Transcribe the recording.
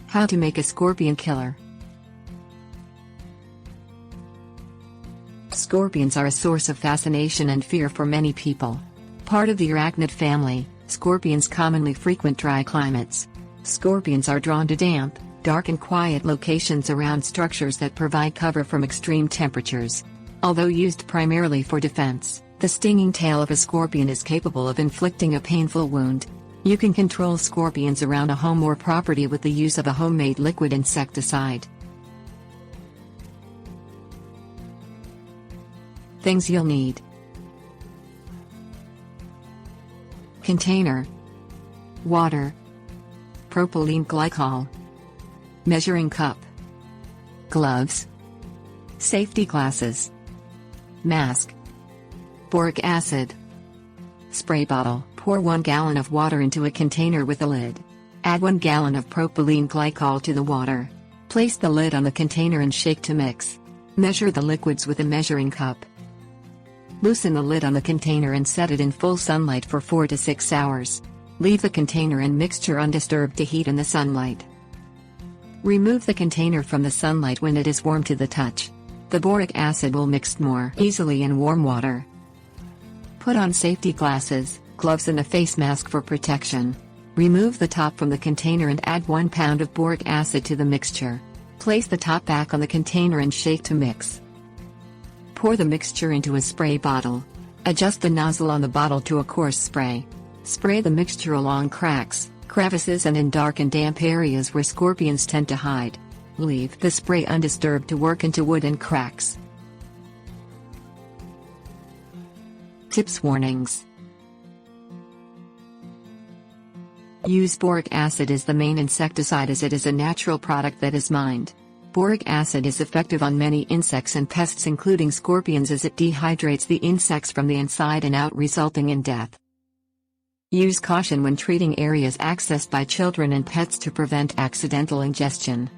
How to make a scorpion killer. Scorpions are a source of fascination and fear for many people. Part of the arachnid family, scorpions commonly frequent dry climates. Scorpions are drawn to damp, dark and quiet locations around structures that provide cover from extreme temperatures. Although used primarily for defense, the stinging tail of a scorpion is capable of inflicting a painful wound. You can control scorpions around a home or property with the use of a homemade liquid insecticide. Things you'll need: container, water, propylene glycol, measuring cup, gloves, safety glasses, mask, boric acid, spray bottle. Pour 1 gallon of water into a container with a lid. Add 1 gallon of propylene glycol to the water. Place the lid on the container and shake to mix. Measure the liquids with a measuring cup. Loosen the lid on the container and set it in full sunlight for 4 to 6 hours. Leave the container and mixture undisturbed to heat in the sunlight. Remove the container from the sunlight when it is warm to the touch. The boric acid will mix more easily in warm water. Put on safety glasses, gloves and a face mask for protection. Remove the top from the container and add 1 pound of boric acid to the mixture. Place the top back on the container and shake to mix. Pour the mixture into a spray bottle. Adjust the nozzle on the bottle to a coarse spray. Spray the mixture along cracks, crevices and in dark and damp areas where scorpions tend to hide. Leave the spray undisturbed to work into wood and cracks. Tips: warnings. Use boric acid as the main insecticide as it is a natural product that is mined. Boric acid is effective on many insects and pests including scorpions as it dehydrates the insects from the inside and out, resulting in death. Use caution when treating areas accessed by children and pets to prevent accidental ingestion.